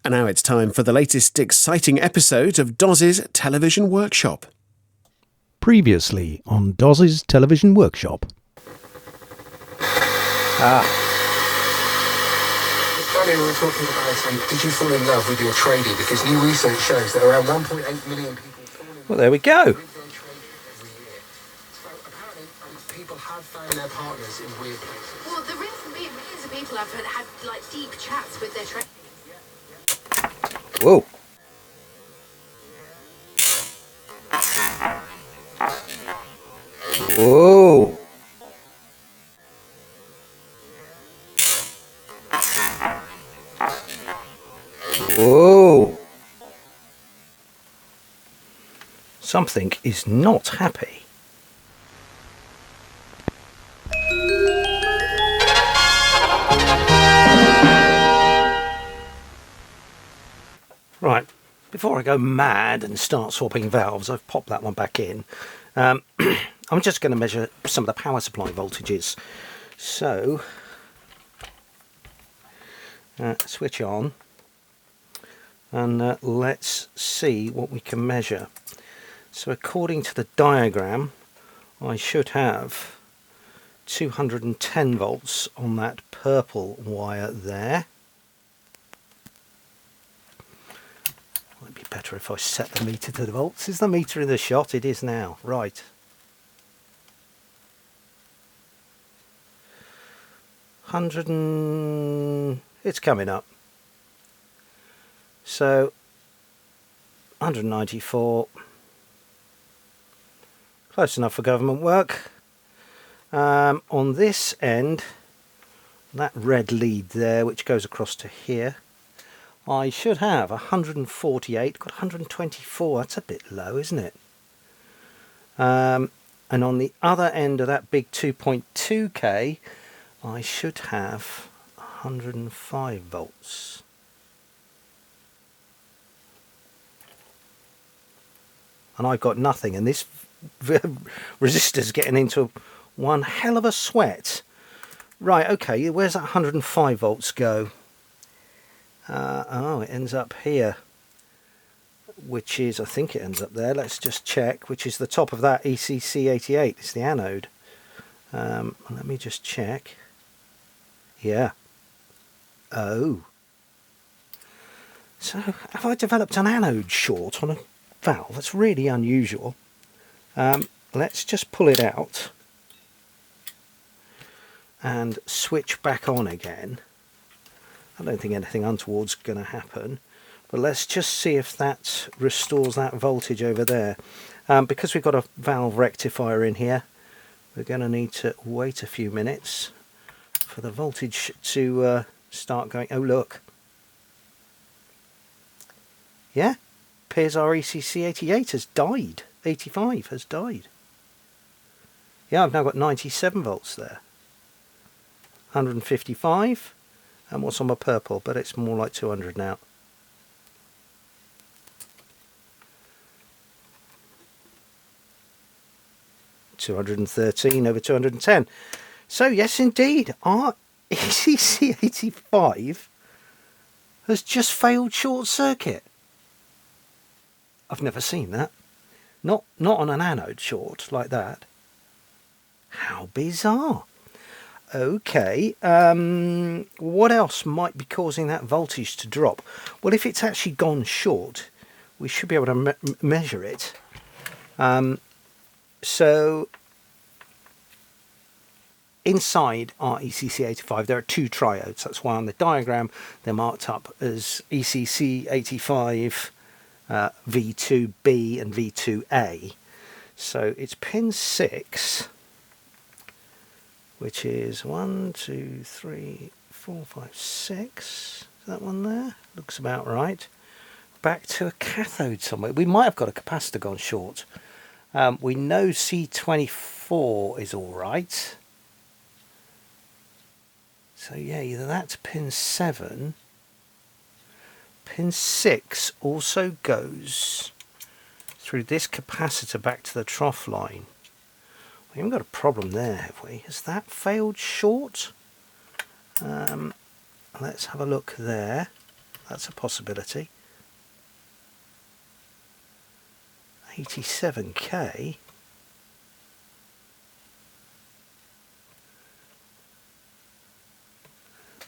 And now it's time for the latest exciting episode of Doz's Television Workshop. Previously on Doz's Television Workshop. It's funny we were talking about, did you fall in love with your tradie? Because new research shows that around 1.8 million people fall in love Well, there we go. with their tradie every year. So apparently people have found their partners in weird places. Well, there is millions of people have had like deep chats with their tradies. Whoa. Whoa. Whoa. Something is not happy. Right, before I go mad and start swapping valves, I've popped that one back in. I'm just going to measure some of the power supply voltages. So, switch on and let's see what we can measure. So according to the diagram, I should have 210 volts on that purple wire there. Might be better if I set the meter to the volts. Is the meter in the shot? It is now. Right. It's coming up. So 194. Close enough for government work. On this end, that red lead there, which goes across to here, I should have 148, got 124, that's a bit low, isn't it? And on the other end of that big 2.2k, I should have 105 volts. And I've got nothing, and this resistor's getting into one hell of a sweat. Right, okay, where's that 105 volts go? Oh, it ends up here, which is, I think it ends up there, let's just check, which is the top of that ECC88, it's the anode. Let me just check. Yeah. Oh. So, have I developed an anode short on a valve? That's really unusual. Let's just pull it out and switch back on again. I don't think anything untoward's going to happen, but let's just see if that restores that voltage over there. Because we've got a valve rectifier in here, we're going to need to wait a few minutes for the voltage to start going. Oh, look. Yeah, appears our ECC88 has died. 85 has died. Yeah, I've now got 97 volts there. 155. And what's on my purple? But it's more like 200 now. $213 over 210. So yes, indeed, our ECC85 has just failed short circuit. I've never seen that. Not on an anode short like that. How bizarre. Okay, what else might be causing that voltage to drop? Well, if it's actually gone short, we should be able to measure it. So, inside our ECC85, there are two triodes. That's why on the diagram they're marked up as ECC85 V2B and V2A. So, it's pin 6... which is 1, 2, 3, 4, 5, 6. Is that one there? Looks about right. Back to a cathode somewhere. We might have got a capacitor gone short. We know C24 is all right. So yeah, either that's pin 7. Pin 6 also goes through this capacitor back to the trough line. We haven't got a problem there, have we? Has that failed short? Let's have a look there. That's a possibility. 87k.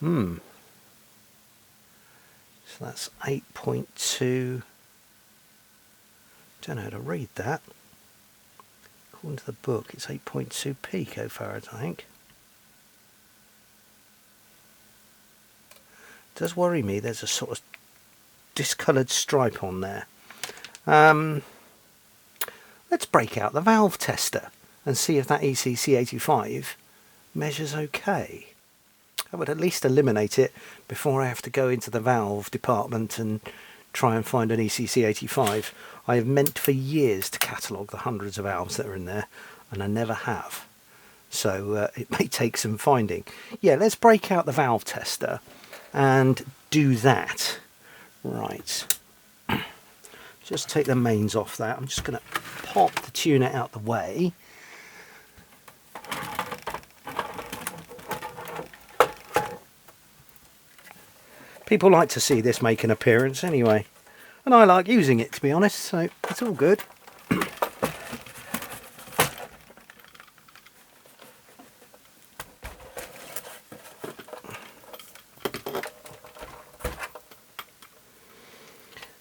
So that's 8.2. Don't know how to read that. According to the book, it's 8.2 picofarads, I think. It does worry me, there's a sort of discoloured stripe on there. Let's break out the valve tester and see if that ECC85 measures okay. I would at least eliminate it before I have to go into the valve department and try and find an ECC85. I have meant for years to catalogue the hundreds of valves that are in there, and I never have. So it may take some finding. Yeah, let's break out the valve tester and do that. Right. Just take the mains off that. I'm just going to pop the tuner out the way. People like to see this make an appearance anyway. And I like using it, to be honest, so it's all good.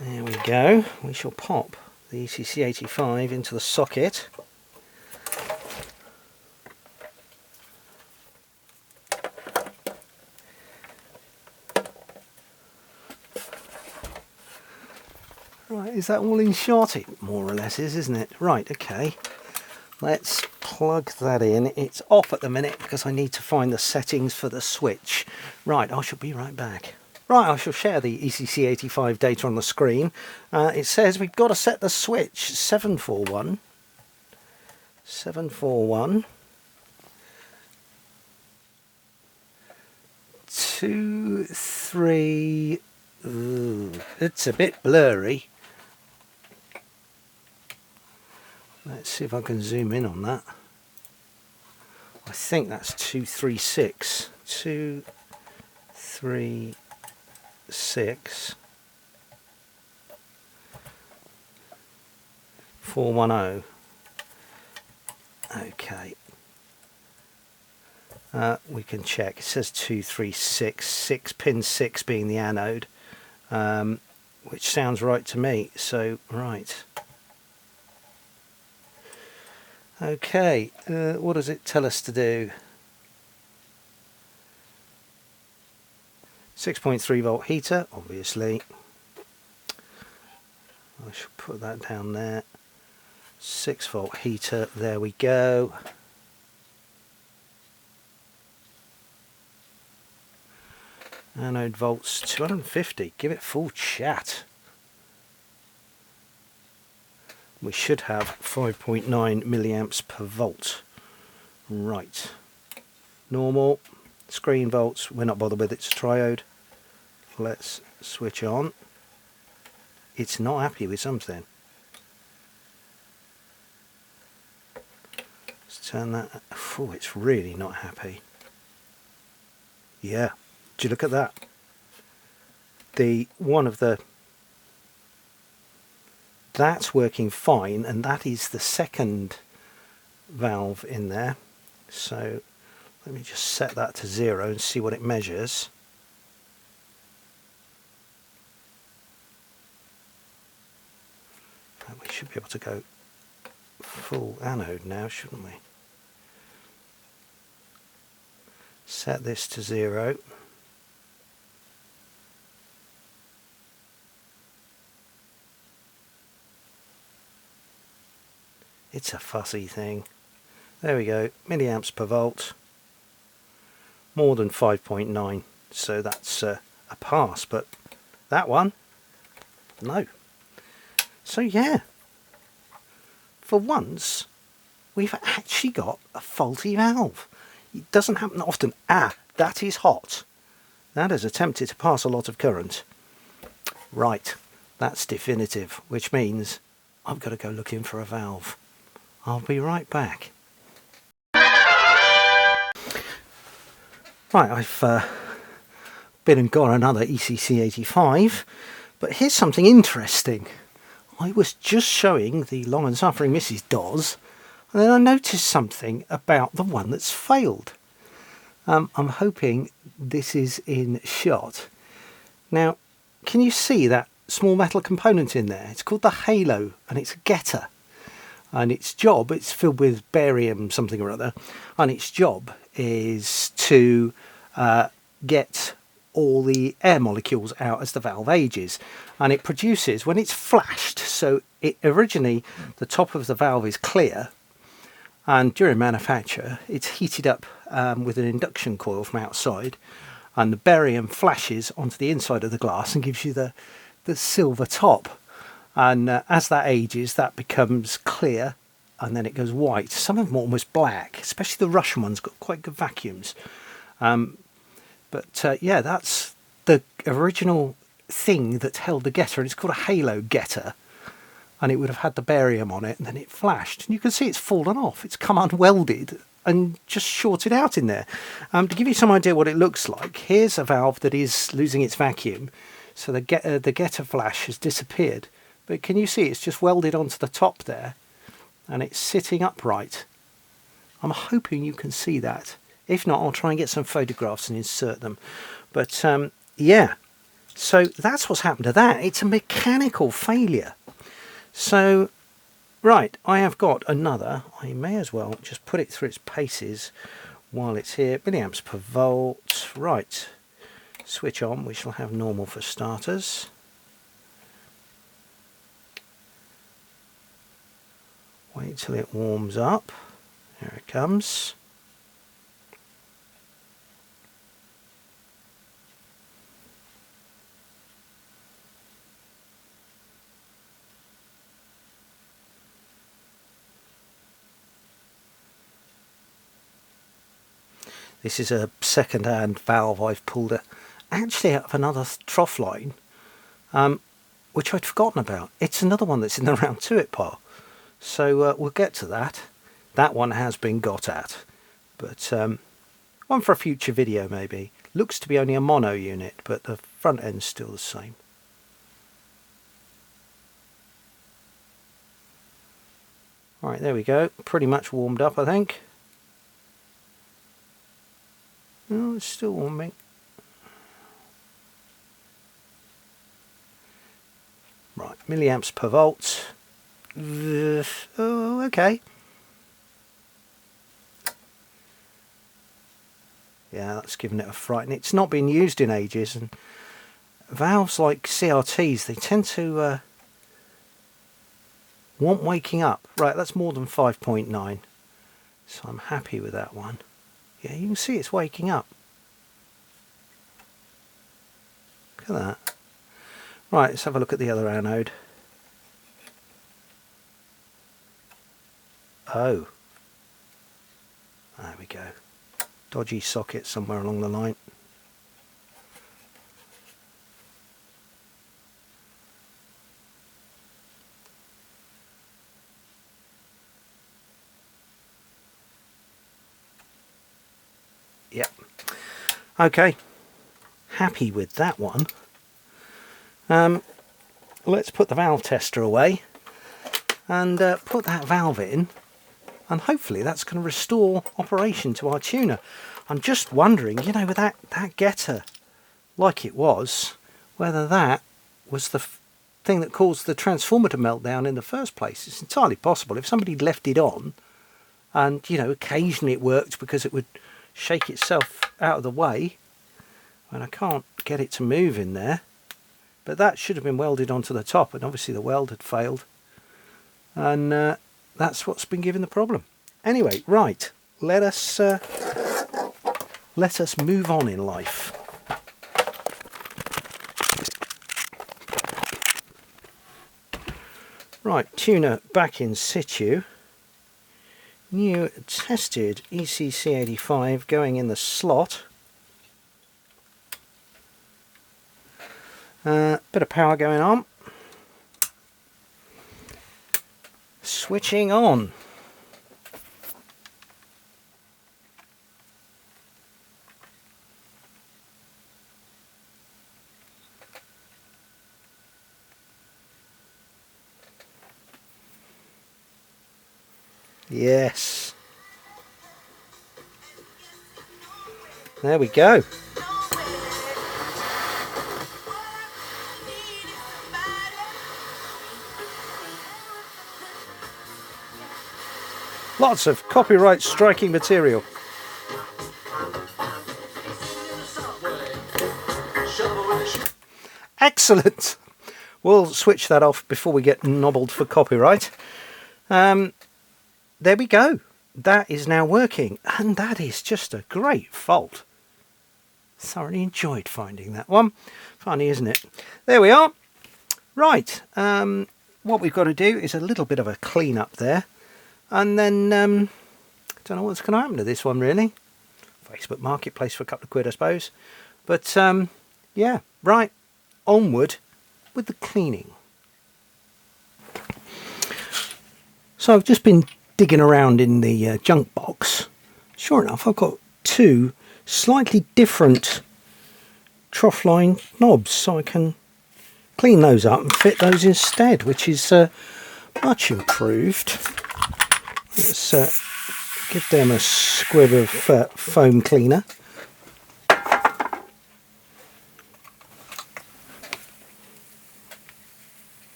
There we go. We shall pop the ECC85 into the socket. Right, is that all in shot? It more or less is, isn't it? Right, okay. Let's plug that in. It's off at the minute because I need to find the settings for the switch. Right, I shall be right back. Right, I shall share the ECC85 data on the screen. It says we've got to set the switch 741. 741. 2, 3. Ooh, it's a bit blurry. Let's see if I can zoom in on that. I think that's 236. 236. 410. Okay. We can check. It says 236, pin 6 being the anode, which sounds right to me. So, right. Okay, what does it tell us to do? 6.3 volt heater, obviously. I should put that down there. 6 volt heater, there we go. Anode volts 250, give it full chat. We should have 5.9 milliamps per volt. Right. Normal. Screen volts, we're not bothered with, it's a triode. Let's switch on. It's not happy with something. Let's turn that. Oh, it's really not happy. Yeah. Did you look at that? That's working fine, and that is the second valve in there. So let me just set that to 0 and see what it measures. And we should be able to go full anode now, shouldn't we? Set this to 0. It's a fussy thing. There we go, milliamps per volt. More than 5.9, so that's a pass, but that one, no. So yeah, for once, we've actually got a faulty valve. It doesn't happen often. Ah, that is hot. That has attempted to pass a lot of current. Right, that's definitive, which means I've got to go looking for a valve. I'll be right back. Right, I've been and got another ECC85, but here's something interesting. I was just showing the long and suffering Mrs. Dawes, and then I noticed something about the one that's failed. I'm hoping this is in shot. Now, can you see that small metal component in there? It's called the halo, and it's a getter. And its job, it's filled with barium something or other, and its job is to get all the air molecules out as the valve ages. And it produces, when it's flashed, so it originally, the top of the valve is clear, and during manufacture it's heated up with an induction coil from outside, and the barium flashes onto the inside of the glass and gives you the silver top. And as that ages, that becomes clear, and then it goes white. Some of them are almost black, especially the Russian ones, got quite good vacuums. But yeah, that's the original thing that held the getter, and it's called a halo getter. And it would have had the barium on it, and then it flashed. And you can see it's fallen off. It's come unwelded and just shorted out in there. To give you some idea what it looks like, here's a valve that is losing its vacuum. So the getter flash has disappeared. But can you see it's just welded onto the top there, and it's sitting upright. I'm hoping you can see that. If not, I'll try and get some photographs and insert them. But yeah, so that's what's happened to that. It's a mechanical failure. So, right, I have got another. I may as well just put it through its paces while it's here. Milliamps per volt. Right, switch on. We shall have normal for starters. Wait till it warms up. Here it comes. This is a second-hand valve I've pulled actually out of another trough line, which I'd forgotten about. It's another one that's in the round to it pile. So we'll get to that. That one has been got at. But one for a future video maybe. Looks to be only a mono unit, but the front end's still the same. Alright, there we go. Pretty much warmed up, I think. No, it's still warming. Right, milliamps per volt. Oh, okay. Yeah, that's given it a fright. And it's not been used in ages. And valves like CRTs, they tend to want waking up. Right, that's more than 5.9. So I'm happy with that one. Yeah, you can see it's waking up. Look at that. Right, let's have a look at the other anode. Oh. There we go. Dodgy socket somewhere along the line. Yep. Okay. Happy with that one. Let's put the valve tester away and put that valve in, and hopefully that's going to restore operation to our tuner. I'm just wondering, you know, with that getter like it was, whether that was the thing that caused the transformer to melt down in the first place. It's entirely possible. If somebody left it on and, you know, occasionally it worked because it would shake itself out of the way, and I can't get it to move in there, but that should have been welded onto the top, and obviously the weld had failed, and that's what's been giving the problem. Anyway, right, let us move on in life. Right, tuner back in situ. New tested ECC85 going in the slot. Bit of power going on. Switching on. Yes. There we go. Lots of copyright striking material. Excellent. We'll switch that off before we get nobbled for copyright. There we go. That is now working, and that is just a great fault. Thoroughly enjoyed finding that one. Funny, isn't it? There we are. Right. What we've got to do is a little bit of a clean up there, and then don't know what's going to happen to this one really. Facebook Marketplace for a couple of quid, I suppose. But yeah, right. Onward with the cleaning. So I've just been digging around in the junk box. Sure enough, I've got two slightly different trough line knobs, so I can clean those up and fit those instead, which is much improved. Let's give them a squib of foam cleaner.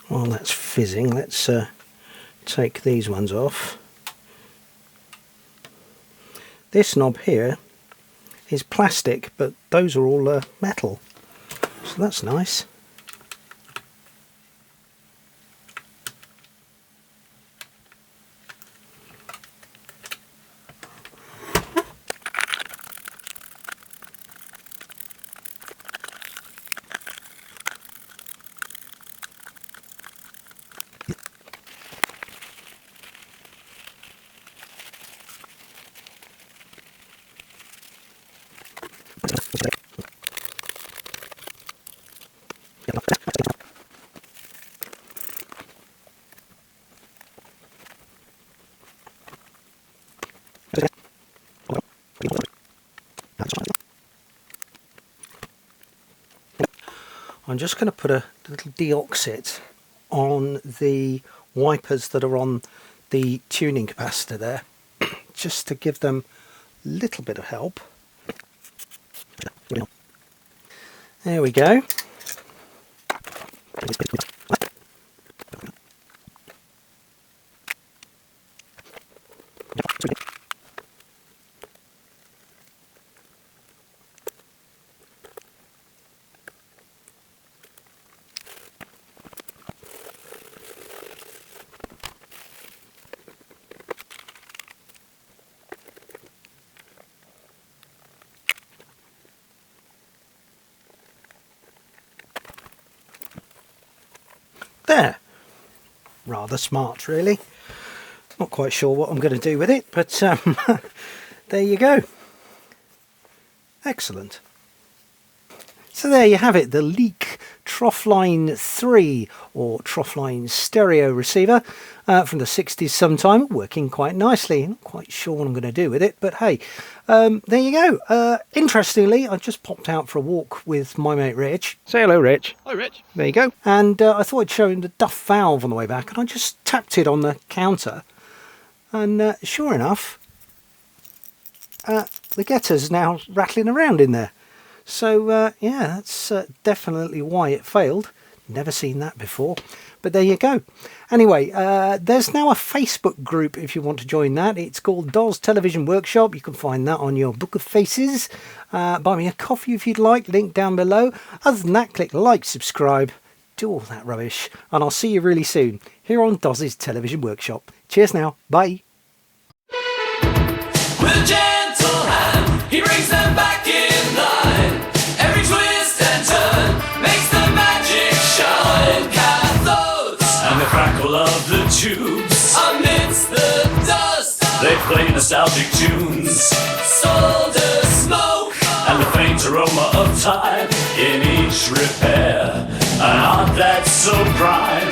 While that's fizzing, let's take these ones off. This knob here is plastic, but those are all metal, so that's nice. I'm just going to put a little deoxit on the wipers that are on the tuning capacitor there, just to give them a little bit of help. There we go. There. Rather smart, really. Not quite sure what I'm going to do with it, but there you go. Excellent. So there you have it, the Leek Trough Line 3 or Trough Line stereo receiver from the 60s sometime, working quite nicely. Not quite sure what I'm going to do with it, but hey, there you go. Interestingly, I just popped out for a walk with my mate Rich. Say hello, Rich. Hi, Rich. There you go. And I thought I'd show him the Duff valve on the way back, and I just tapped it on the counter, and sure enough, the getter's now rattling around in there. So yeah, that's definitely why it failed. Never seen that before, but there you go. Anyway, there's now a Facebook group if you want to join that. It's called Doz Television Workshop. You can find that on your Book of Faces. Buy me a coffee if you'd like, link down below. Other than that, click like, subscribe, do all that rubbish, and I'll see you really soon here on Doz's Television Workshop. Cheers now, bye. With a gentle hand, he brings them back in line. Every twist and turn makes the magic shine. Cathodes and the crackle of the tubes amidst the dust. They play nostalgic tunes, solder smoke, and the faint aroma of time in each repair. An art that's so prime.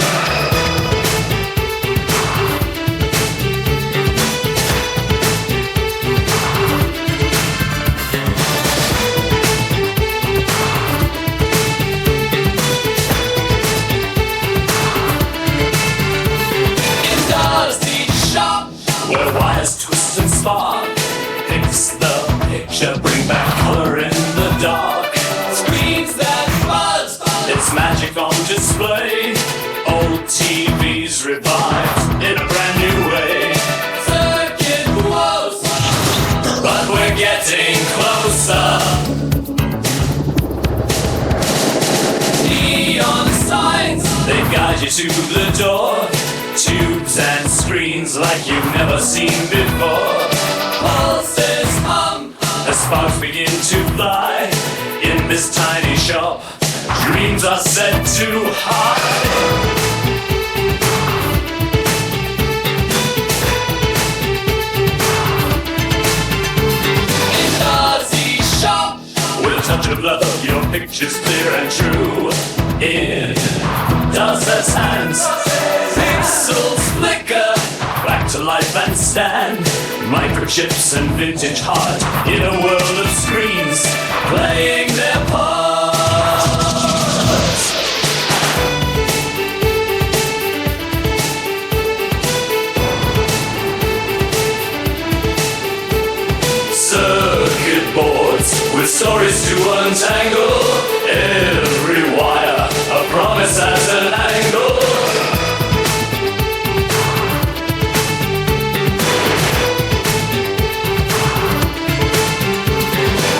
picture, bring back colour in the dark. Screens that buzz, it's magic on display. Old TVs revived in a brand new way. Circuit woes, but we're getting closer. Neon signs, they guide you to the door. Tubes and screens like you've never seen before. Pulses hum as sparks begin to fly. In this tiny shop, dreams are set too high. With a touch of love, your picture's clear and true. In Does hands, pixels flicker, back to life and stand. Microchips and vintage heart in a world of screens, playing their parts. Circuit boards with stories to untangle. Every wire a promise as an angle.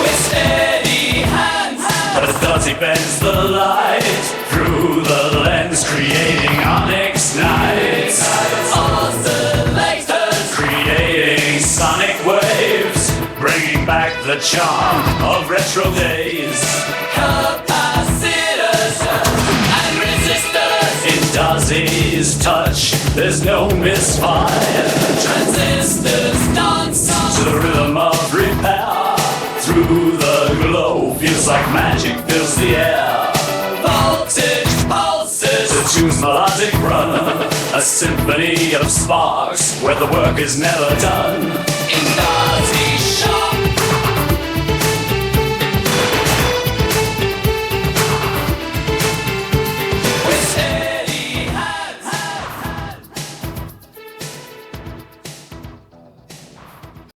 With steady hands, as Darcy bends the light through the lens, creating onyx nights. Oscillators creating sonic waves, bringing back the charm of retro days. Capacitors and resistors. In Darcy's touch, there's no misfire. Transistors dance to the rhythm of repair. Through the glow, feels like magic fills the air. Voltage pulses, the tune's melodic run. A symphony of sparks where the work is never done. In